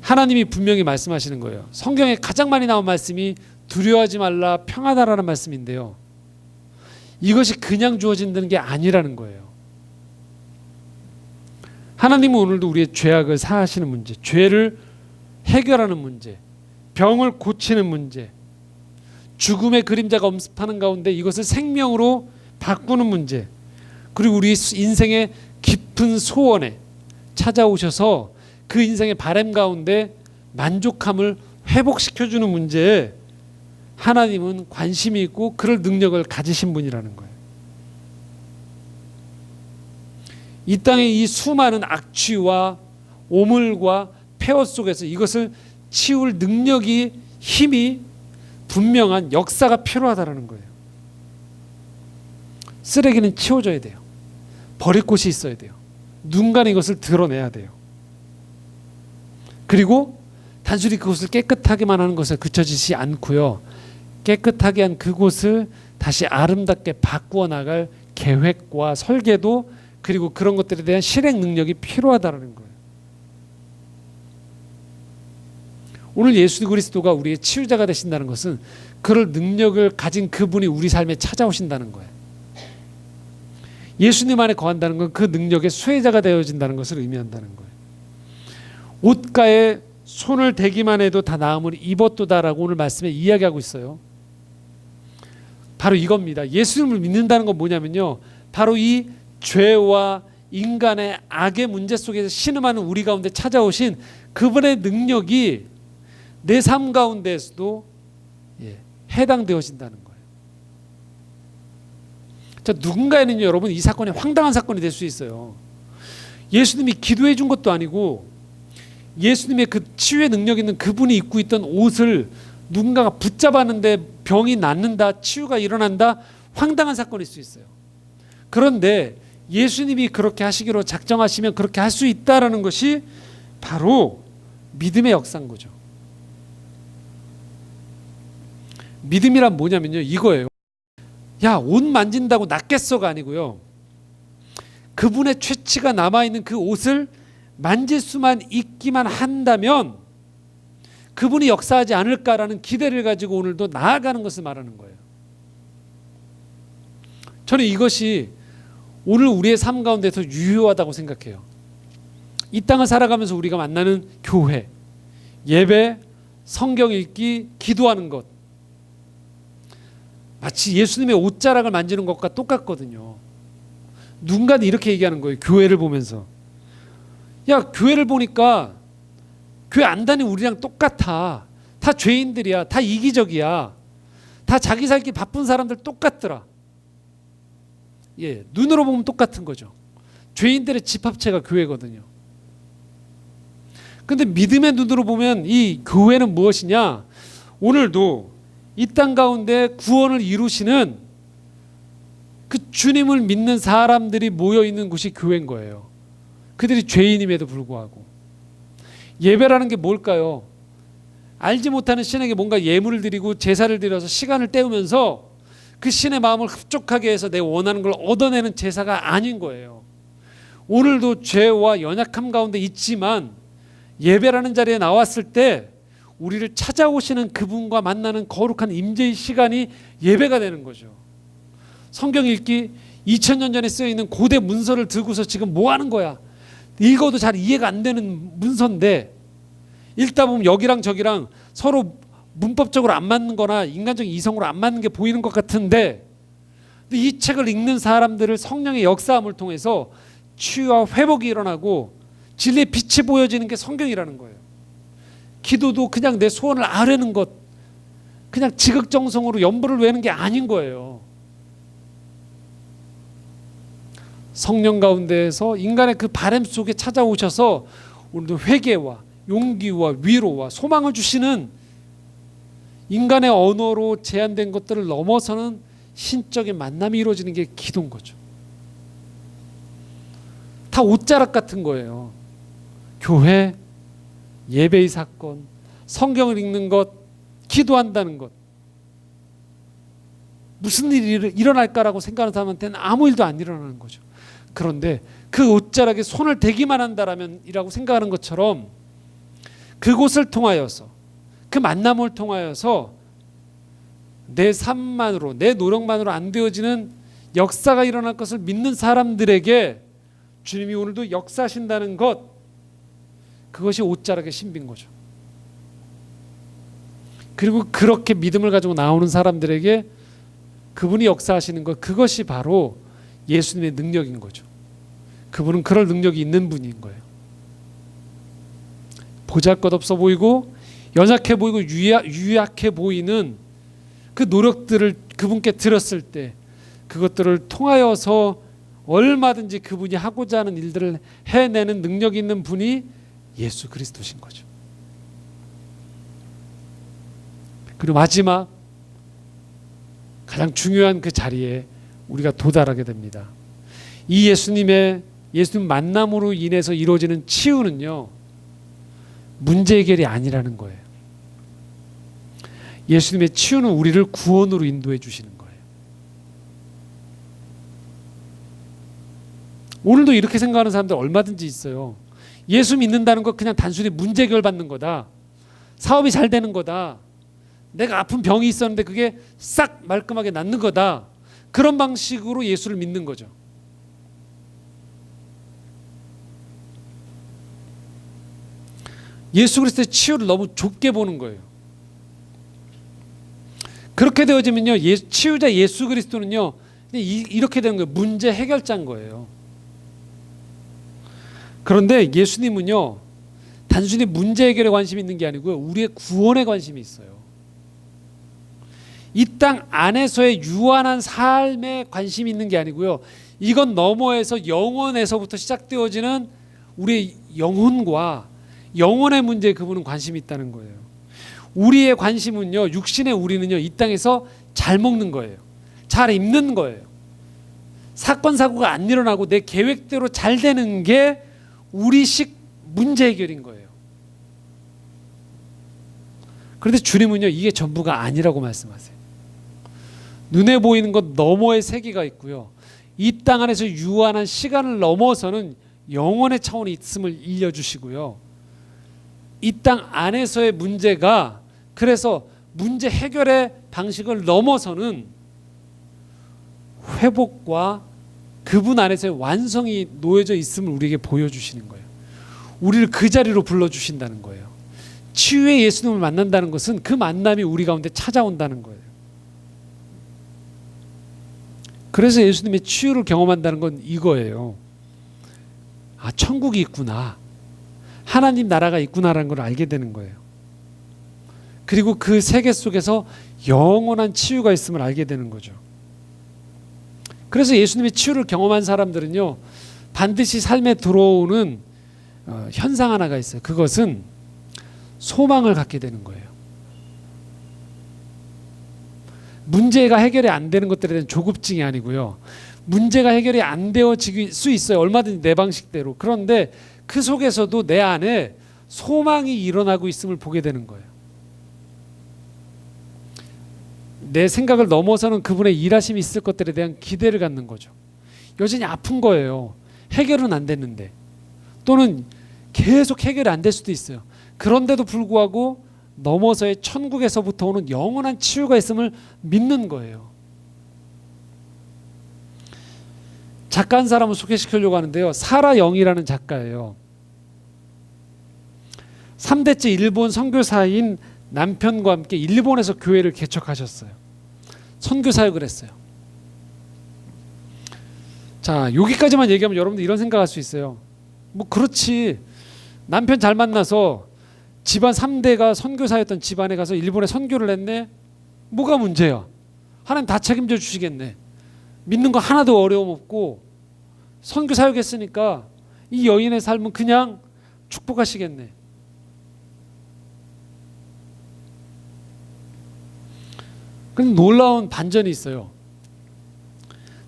하나님이 분명히 말씀하시는 거예요. 성경에 가장 많이 나온 말씀이 두려워하지 말라 평안하라는 말씀인데요, 이것이 그냥 주어진다는 게 아니라는 거예요. 하나님은 오늘도 우리의 죄악을 사하시는 문제, 죄를 해결하는 문제, 병을 고치는 문제, 죽음의 그림자가 엄습하는 가운데 이것을 생명으로 바꾸는 문제, 그리고 우리 인생의 깊은 소원에 찾아오셔서 그 인생의 바람 가운데 만족함을 회복시켜주는 문제에 하나님은 관심이 있고 그럴 능력을 가지신 분이라는 거예요. 이 땅의 이 수많은 악취와 오물과 폐허 속에서 이것을 치울 능력이, 힘이 분명한 역사가 필요하다는 거예요. 쓰레기는 치워져야 돼요. 버릴 곳이 있어야 돼요. 누군가는 이것을 드러내야 돼요. 그리고 단순히 그곳을 깨끗하게만 하는 것에 그쳐지지 않고요, 깨끗하게 한 그곳을 다시 아름답게 바꾸어 나갈 계획과 설계도, 그리고 그런 것들에 대한 실행 능력이 필요하다는 거예요. 오늘 예수 그리스도가 우리의 치유자가 되신다는 것은 그럴 능력을 가진 그분이 우리 삶에 찾아오신다는 거예요. 예수님 안에 거한다는 건 그 능력의 수혜자가 되어진다는 것을 의미한다는 거예요. 옷가에 손을 대기만 해도 다 나음을 입었도다라고 오늘 말씀에 이야기하고 있어요. 바로 이겁니다. 예수님을 믿는다는 건 뭐냐면요, 바로 이 죄와 인간의 악의 문제 속에서 신음하는 우리 가운데 찾아오신 그분의 능력이 내 삶 가운데에서도 해당되어진다는 거예요. 자, 누군가에는요, 여러분, 이 사건이 황당한 사건이 될 수 있어요. 예수님이 기도해 준 것도 아니고 예수님의 그 치유의 능력 있는 그분이 입고 있던 옷을 누군가가 붙잡았는데 병이 낫는다, 치유가 일어난다, 황당한 사건일 수 있어요. 그런데 예수님이 그렇게 하시기로 작정하시면 그렇게 할 수 있다라는 것이 바로 믿음의 역사인 거죠. 믿음이란 뭐냐면요, 이거예요. 야, 옷 만진다고 낫겠어가 아니고요, 그분의 최치가 남아있는 그 옷을 만질 수만 있기만 한다면 그분이 역사하지 않을까라는 기대를 가지고 오늘도 나아가는 것을 말하는 거예요. 저는 이것이 오늘 우리의 삶 가운데서 유효하다고 생각해요. 이 땅을 살아가면서 우리가 만나는 교회, 예배, 성경 읽기, 기도하는 것, 마치 예수님의 옷자락을 만지는 것과 똑같거든요. 누군가는 이렇게 얘기하는 거예요. 교회를 보면서, 야, 교회를 보니까 교회 안 다니는 우리랑 똑같아. 다 죄인들이야. 다 이기적이야. 다 자기 살기 바쁜 사람들 똑같더라. 예, 눈으로 보면 똑같은 거죠. 죄인들의 집합체가 교회거든요. 근데 믿음의 눈으로 보면 이 교회는 무엇이냐? 오늘도 이 땅 가운데 구원을 이루시는 그 주님을 믿는 사람들이 모여 있는 곳이 교회인 거예요. 그들이 죄인임에도 불구하고. 예배라는 게 뭘까요? 알지 못하는 신에게 뭔가 예물을 드리고 제사를 드려서 시간을 때우면서 그 신의 마음을 흡족하게 해서 내 원하는 걸 얻어내는 제사가 아닌 거예요. 오늘도 죄와 연약함 가운데 있지만 예배라는 자리에 나왔을 때 우리를 찾아오시는 그분과 만나는 거룩한 임재의 시간이 예배가 되는 거죠. 성경 읽기 2000년 전에 쓰여있는 고대 문서를 들고서 지금 뭐 하는 거야? 읽어도 잘 이해가 안 되는 문서인데 읽다 보면 여기랑 저기랑 서로 문법적으로 안 맞는 거나 인간적인 이성으로 안 맞는 게 보이는 것 같은데, 이 책을 읽는 사람들을 성령의 역사함을 통해서 치유와 회복이 일어나고 진리의 빛이 보여지는 게 성경이라는 거예요. 기도도 그냥 내 소원을 아뢰는 것, 그냥 지극정성으로 연보를 외는 게 아닌 거예요. 성령 가운데에서 인간의 그 바람 속에 찾아오셔서 오늘도 회개와 용기와 위로와 소망을 주시는, 인간의 언어로 제한된 것들을 넘어서는 신적인 만남이 이루어지는 게 기도인 거죠. 다 옷자락 같은 거예요. 교회, 예배의 사건, 성경을 읽는 것, 기도한다는 것. 무슨 일이 일어날까라고 생각하는 사람한테는 아무 일도 안 일어나는 거죠. 그런데 그 옷자락에 손을 대기만 한다라면 이라고 생각하는 것처럼 그곳을 통하여서, 그 만남을 통하여서 내 삶만으로, 내 노력만으로 안 되어지는 역사가 일어날 것을 믿는 사람들에게 주님이 오늘도 역사하신다는 것, 그것이 옷자락의 신비인 거죠. 그리고 그렇게 믿음을 가지고 나오는 사람들에게 그분이 역사하시는 것, 그것이 바로 예수님의 능력인 거죠. 그분은 그럴 능력이 있는 분인 거예요. 보잘것없어 보이고 연약해 보이고 유약해 보이는 그 노력들을 그분께 들었을 때 그것들을 통하여서 얼마든지 그분이 하고자 하는 일들을 해내는 능력이 있는 분이 예수 그리스도신 거죠. 그리고 마지막 가장 중요한 그 자리에 우리가 도달하게 됩니다. 이 예수님 만남으로 인해서 이루어지는 치유는요, 문제 해결이 아니라는 거예요. 예수님의 치유는 우리를 구원으로 인도해 주시는 거예요. 오늘도 이렇게 생각하는 사람들 얼마든지 있어요. 예수 믿는다는 것 그냥 단순히 문제 해결 받는 거다. 사업이 잘 되는 거다. 내가 아픈 병이 있었는데 그게 싹 말끔하게 낫는 거다. 그런 방식으로 예수를 믿는 거죠. 예수 그리스도의 치유를 너무 좁게 보는 거예요. 그렇게 되어지면요, 치유자 예수 그리스도는요 이렇게 되는 거예요. 문제 해결자인 거예요. 그런데 예수님은요 단순히 문제 해결에 관심이 있는 게 아니고요, 우리의 구원에 관심이 있어요. 이 땅 안에서의 유한한 삶에 관심이 있는 게 아니고요, 이건 너머에서 영혼에서부터 시작되어지는 우리의 영혼과 영혼의 문제에 그분은 관심이 있다는 거예요. 우리의 관심은요, 육신의 우리는요, 이 땅에서 잘 먹는 거예요. 잘 입는 거예요. 사건 사고가 안 일어나고 내 계획대로 잘 되는 게 우리식 문제 해결인 거예요. 그런데 주님은요, 이게 전부가 아니라고 말씀하세요. 눈에 보이는 것 너머의 세계가 있고요, 이 땅 안에서 유한한 시간을 넘어서는 영혼의 차원이 있음을 알려주시고요, 이 땅 안에서의 문제가 그래서 문제 해결의 방식을 넘어서는 회복과 그분 안에서의 완성이 놓여져 있음을 우리에게 보여주시는 거예요. 우리를 그 자리로 불러주신다는 거예요. 치유의 예수님을 만난다는 것은 그 만남이 우리 가운데 찾아온다는 거예요. 그래서 예수님의 치유를 경험한다는 건 이거예요. 아, 천국이 있구나. 하나님 나라가 있구나라는 걸 알게 되는 거예요. 그리고 그 세계 속에서 영원한 치유가 있음을 알게 되는 거죠. 그래서 예수님의 치유를 경험한 사람들은요, 반드시 삶에 들어오는 현상 하나가 있어요. 그것은 소망을 갖게 되는 거예요. 문제가 해결이 안 되는 것들에 대한 조급증이 아니고요. 문제가 해결이 안 되어질 수 있어요. 얼마든지 내 방식대로. 그런데 그 속에서도 내 안에 소망이 일어나고 있음을 보게 되는 거예요. 내 생각을 넘어서는 그분의 일하심이 있을 것들에 대한 기대를 갖는 거죠. 여전히 아픈 거예요. 해결은 안 됐는데. 또는 계속 해결이 안 될 수도 있어요. 그런데도 불구하고 넘어서의 천국에서부터 오는 영원한 치유가 있음을 믿는 거예요. 작가 한 사람을 소개시키려고 하는데요. 사라 영이라는 작가예요. 3대째 일본 선교사인 남편과 함께 일본에서 교회를 개척하셨어요. 선교사역을 했어요. 자, 여기까지만 얘기하면 여러분들 이런 생각할 수 있어요. 뭐 그렇지, 남편 잘 만나서 집안 3대가 선교사였던 집안에 가서 일본에 선교를 했네. 뭐가 문제야? 하나님 다 책임져 주시겠네. 믿는 거 하나도 어려움 없고 선교사역했으니까 이 여인의 삶은 그냥 축복하시겠네. 근데 놀라운 반전이 있어요.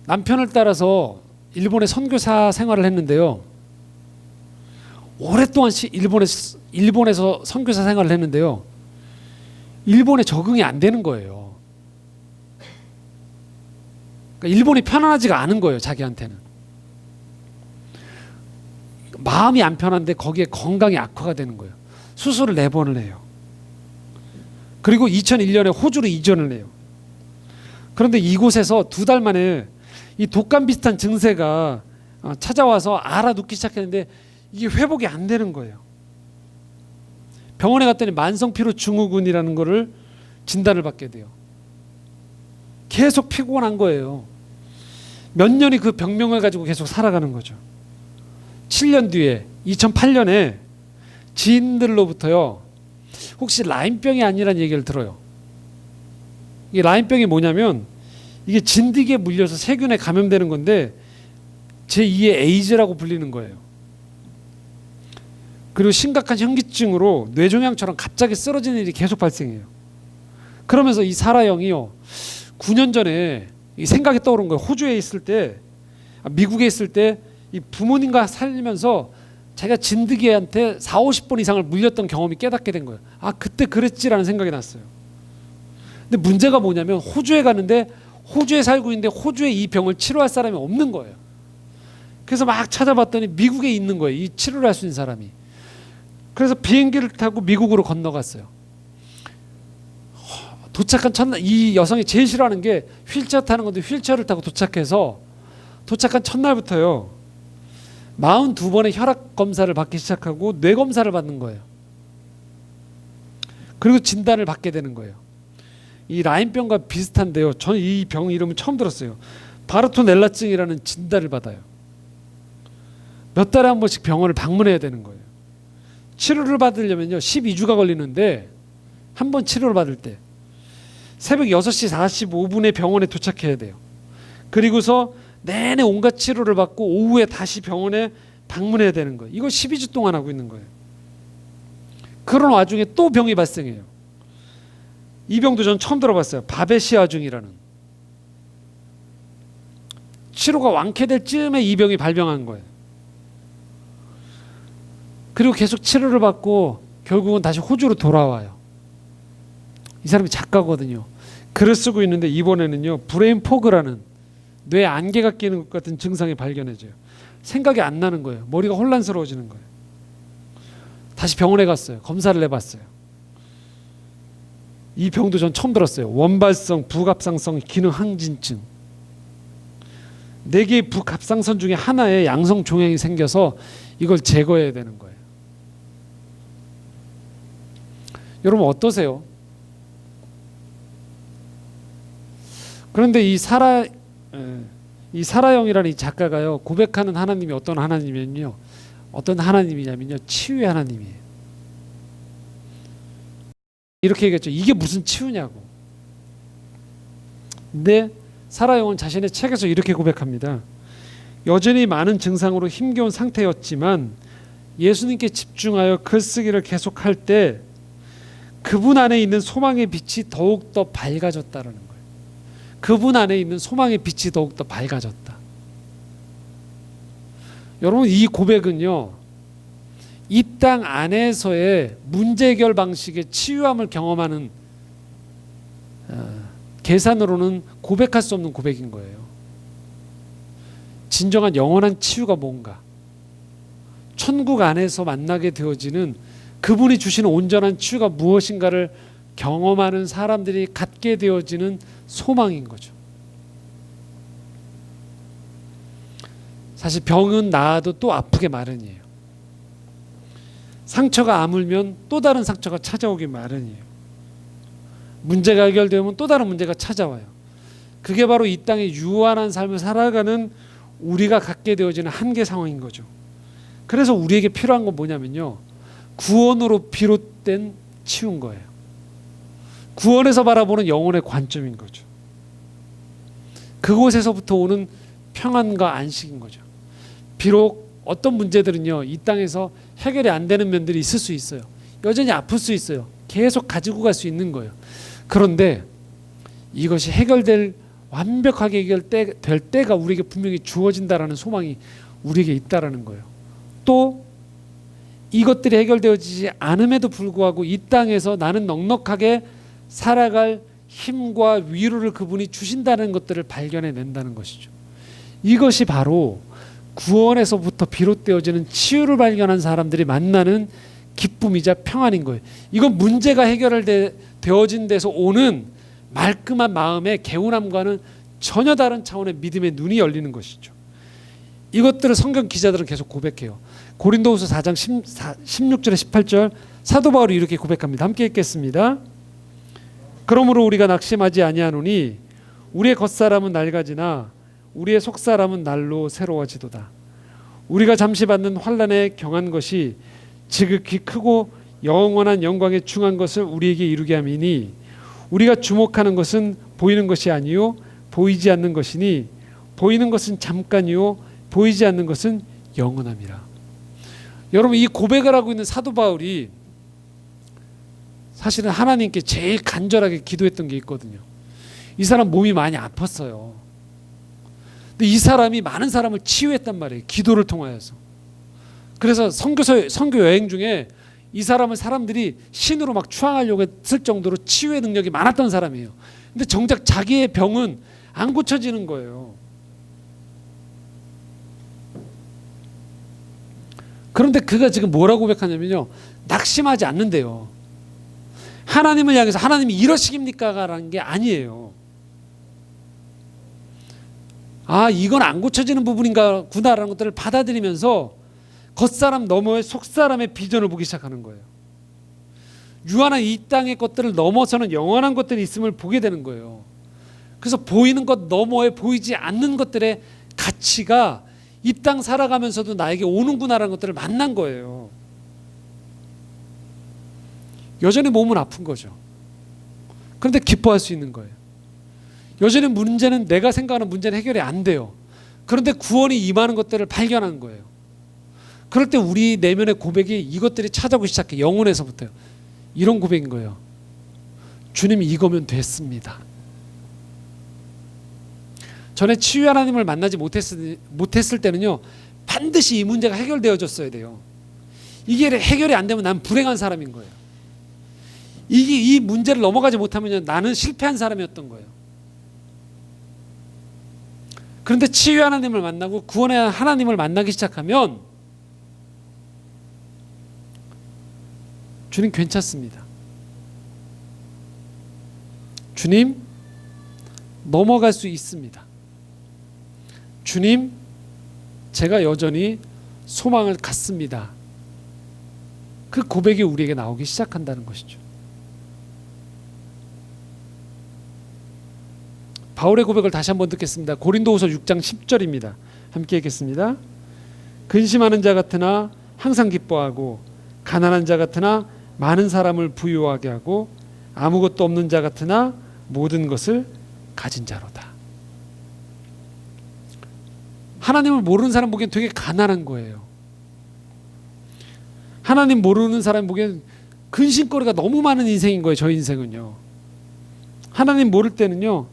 남편을 따라서 일본의 선교사 생활을 했는데요. 오랫동안 일본에서 선교사 생활을 했는데요. 일본에 적응이 안 되는 거예요. 그러니까 일본이 편안하지가 않은 거예요. 자기한테는. 마음이 안 편한데 거기에 건강이 악화가 되는 거예요. 수술을 4번을 해요. 그리고 2001년에 호주로 이전을 해요. 그런데 이곳에서 2달 만에 이 독감 비슷한 증세가 찾아와서 알아눕기 시작했는데 이게 회복이 안 되는 거예요. 병원에 갔더니 만성피로 증후군이라는 거를 진단을 받게 돼요. 계속 피곤한 거예요. 몇 년이 그 병명을 가지고 계속 살아가는 거죠. 7년 뒤에 2008년에 지인들로부터요, 혹시 라임병이 아니라는 얘기를 들어요. 이 라임병이 뭐냐면 이게 진드기에 물려서 세균에 감염되는 건데 제2의 에이즈라고 불리는 거예요. 그리고 심각한 현기증으로 뇌종양처럼 갑자기 쓰러지는 일이 계속 발생해요. 그러면서 이 사라 영이요, 9년 전에 이 생각이 떠오른 거예요. 호주에 있을 때, 미국에 있을 때 이 부모님과 살면서 자기가 진드기한테 40-50번 이상을 물렸던 경험이 깨닫게 된 거예요. 아, 그때 그랬지라는 생각이 났어요. 근데 문제가 뭐냐면 호주에 가는데 호주에 살고 있는데 호주에 이 병을 치료할 사람이 없는 거예요. 그래서 막 찾아봤더니 미국에 있는 거예요. 이 치료를 할 수 있는 사람이. 그래서 비행기를 타고 미국으로 건너갔어요. 도착한 첫날, 이 여성이 제일 싫어하는 게 휠체어 타는 건데 휠체어를 타고 도착해서 도착한 첫날부터요, 42번의 혈압 검사를 받기 시작하고 뇌 검사를 받는 거예요. 그리고 진단을 받게 되는 거예요. 이 라임병과 비슷한데요. 저는 이 병 이름을 처음 들었어요. 바르토넬라증이라는 진단을 받아요. 몇 달에 한 번씩 병원을 방문해야 되는 거예요. 치료를 받으려면요 12주가 걸리는데, 한 번 치료를 받을 때 새벽 6시 45분에 병원에 도착해야 돼요. 그리고서 내내 온갖 치료를 받고 오후에 다시 병원에 방문해야 되는 거예요. 이거 12주 동안 하고 있는 거예요. 그런 와중에 또 병이 발생해요. 이 병도 전 처음 들어봤어요. 바베시아중이라는. 치료가 완쾌될 즈음에 이 병이 발병한 거예요. 그리고 계속 치료를 받고 결국은 다시 호주로 돌아와요. 이 사람이 작가거든요. 글을 쓰고 있는데 이번에는요, 브레인 포그라는 뇌에 안개가 끼는 것 같은 증상이 발견해져요. 생각이 안 나는 거예요. 머리가 혼란스러워지는 거예요. 다시 병원에 갔어요. 검사를 해봤어요. 이 병도 전 처음 들었어요. 원발성 부갑상선 기능 항진증. 4개의 부갑상선 중에 하나에 양성 종양이 생겨서 이걸 제거해야 되는 거예요. 여러분 어떠세요? 그런데 이 사라영이라는 이 작가가요, 고백하는 하나님이 어떤 하나님이냐면요, 치유의 하나님이에요. 이렇게 얘기했죠. 이게 무슨 치유냐고. 근데 사라영은 자신의 책에서 이렇게 고백합니다. 여전히 많은 증상으로 힘겨운 상태였지만 예수님께 집중하여 글쓰기를 계속할 때 그분 안에 있는 소망의 빛이 더욱더 밝아졌다는 거예요. 그분 안에 있는 소망의 빛이 더욱더 밝아졌다. 여러분, 이 고백은요, 이 땅 안에서의 문제 해결 방식의 치유함을 경험하는 계산으로는 고백할 수 없는 고백인 거예요. 진정한 영원한 치유가 뭔가, 천국 안에서 만나게 되어지는 그분이 주시는 온전한 치유가 무엇인가를 경험하는 사람들이 갖게 되어지는 소망인 거죠. 사실 병은 나아도 또 아프게 마련이에요. 상처가 아물면 또 다른 상처가 찾아오기 마련이에요. 문제가 해결되면 또 다른 문제가 찾아와요. 그게 바로 이 땅의 유한한 삶을 살아가는 우리가 갖게 되어지는 한계 상황인 거죠. 그래서 우리에게 필요한 건 뭐냐면요, 구원으로 비롯된 치유인 거예요. 구원에서 바라보는 영혼의 관점인 거죠. 그곳에서부터 오는 평안과 안식인 거죠. 비록 어떤 문제들은요, 이 땅에서 해결이 안 되는 면들이 있을 수 있어요. 여전히 아플 수 있어요. 계속 가지고 갈 수 있는 거예요. 그런데 이것이 완벽하게 해결될 때가 우리에게 분명히 주어진다라는 소망이 우리에게 있다라는 거예요. 또 이것들이 해결되어지지 않음에도 불구하고 이 땅에서 나는 넉넉하게 살아갈 힘과 위로를 그분이 주신다는 것들을 발견해낸다는 것이죠. 이것이 바로 구원에서부터 비롯되어지는 치유를 발견한 사람들이 만나는 기쁨이자 평안인 거예요. 이건 문제가 해결되어진 데서 오는 말끔한 마음의 개운함과는 전혀 다른 차원의 믿음의 눈이 열리는 것이죠. 이것들을 성경 기자들은 계속 고백해요. 고린도후서 4장 16절에 18절 사도 바울이 이렇게 고백합니다. 함께 읽겠습니다. 그러므로 우리가 낙심하지 아니하노니 우리의 겉사람은 낡아지나 우리의 속사람은 날로 새로워지도다. 우리가 잠시 받는 환난에 경한 것이 지극히 크고 영원한 영광에 중한 것을 우리에게 이루게 함이니 우리가 주목하는 것은 보이는 것이 아니요 보이지 않는 것이니 보이는 것은 잠깐이요 보이지 않는 것은 영원함이라. 여러분, 이 고백을 하고 있는 사도 바울이 사실은 하나님께 제일 간절하게 기도했던 게 있거든요. 이 사람 몸이 많이 아팠어요. 근데 이 사람이 많은 사람을 치유했단 말이에요. 기도를 통하여서. 그래서 선교 여행 중에 이 사람을 사람들이 신으로 막 추앙하려고 했을 정도로 치유의 능력이 많았던 사람이에요. 근데 정작 자기의 병은 안 고쳐지는 거예요. 그런데 그가 지금 뭐라고 고백하냐면요, 낙심하지 않는데요. 하나님을 향해서 하나님이 이러시깁니까? 라는 게 아니에요. 아, 이건 안 고쳐지는 부분인가 구나라는 것들을 받아들이면서 겉사람 너머의 속사람의 비전을 보기 시작하는 거예요. 유한한 이 땅의 것들을 넘어서는 영원한 것들이 있음을 보게 되는 거예요. 그래서 보이는 것 너머에 보이지 않는 것들의 가치가 이 땅 살아가면서도 나에게 오는구나라는 것들을 만난 거예요. 여전히 몸은 아픈 거죠. 그런데 기뻐할 수 있는 거예요. 여전히 문제는, 내가 생각하는 문제는 해결이 안 돼요. 그런데 구원이 임하는 것들을 발견한 거예요. 그럴 때 우리 내면의 고백이 이것들이 찾아오기 시작해. 영혼에서부터요. 이런 고백인 거예요. 주님이 이거면 됐습니다. 전에 치유 하나님을 만나지 못했을 때는요, 반드시 이 문제가 해결되어졌어야 돼요. 이게 해결이 안 되면 난 불행한 사람인 거예요. 이 문제를 넘어가지 못하면 나는 실패한 사람이었던 거예요. 그런데 치유 하나님을 만나고 구원의 하나님을 만나기 시작하면 주님 괜찮습니다. 주님 넘어갈 수 있습니다. 주님 제가 여전히 소망을 갖습니다. 그 고백이 우리에게 나오기 시작한다는 것이죠. 바울의 고백을 다시 한번 듣겠습니다. 고린도후서 6장 10절입니다. 함께 읽겠습니다. 근심하는 자 같으나 항상 기뻐하고 가난한 자 같으나 많은 사람을 부유하게 하고 아무것도 없는 자 같으나 모든 것을 가진 자로다. 하나님을 모르는 사람 보기엔 되게 가난한 거예요. 하나님 모르는 사람 보기엔 근심거리가 너무 많은 인생인 거예요. 저 인생은요. 하나님 모를 때는요,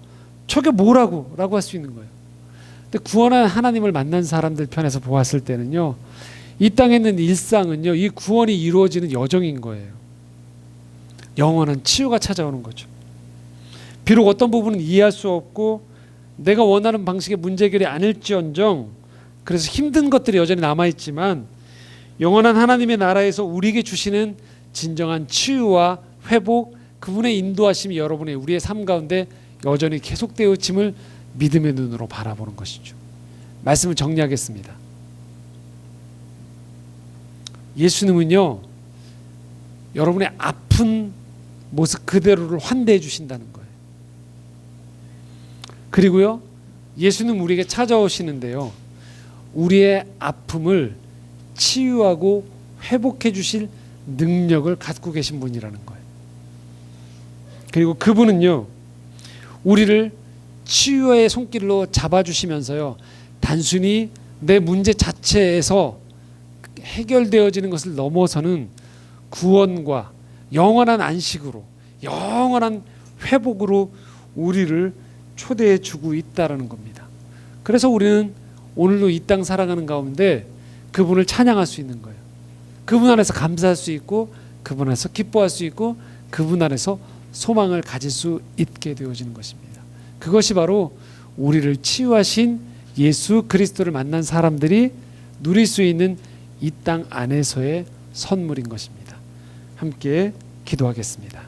저게 뭐라고 라고 할 수 있는 거예요. 근데 구원한 하나님을 만난 사람들 편에서 보았을 때는요, 이 땅에 있는 일상은요, 이 구원이 이루어지는 여정인 거예요. 영원한 치유가 찾아오는 거죠. 비록 어떤 부분은 이해할 수 없고 내가 원하는 방식의 문제 해결이 아닐지언정, 그래서 힘든 것들이 여전히 남아있지만 영원한 하나님의 나라에서 우리에게 주시는 진정한 치유와 회복, 그분의 인도하심이 여러분의 우리의 삶 가운데 여전히 계속되어짐을 믿음의 눈으로 바라보는 것이죠. 말씀을 정리하겠습니다. 예수님은요, 여러분의 아픈 모습 그대로를 환대해 주신다는 거예요. 그리고요, 예수는 우리에게 찾아오시는데요, 우리의 아픔을 치유하고 회복해 주실 능력을 갖고 계신 분이라는 거예요. 그리고 그분은요, 우리를 치유의 손길로 잡아주시면서요, 단순히 내 문제 자체에서 해결되어지는 것을 넘어서는 구원과 영원한 안식으로, 영원한 회복으로 우리를 초대해 주고 있다는 겁니다. 그래서 우리는 오늘도 이 땅 살아가는 가운데 그분을 찬양할 수 있는 거예요. 그분 안에서 감사할 수 있고, 그분 안에서 기뻐할 수 있고, 그분 안에서 소망을 가질 수 있게 되어지는 것입니다. 그것이 바로 우리를 치유하신 예수 그리스도를 만난 사람들이 누릴 수 있는 이 땅 안에서의 선물인 것입니다. 함께 기도하겠습니다.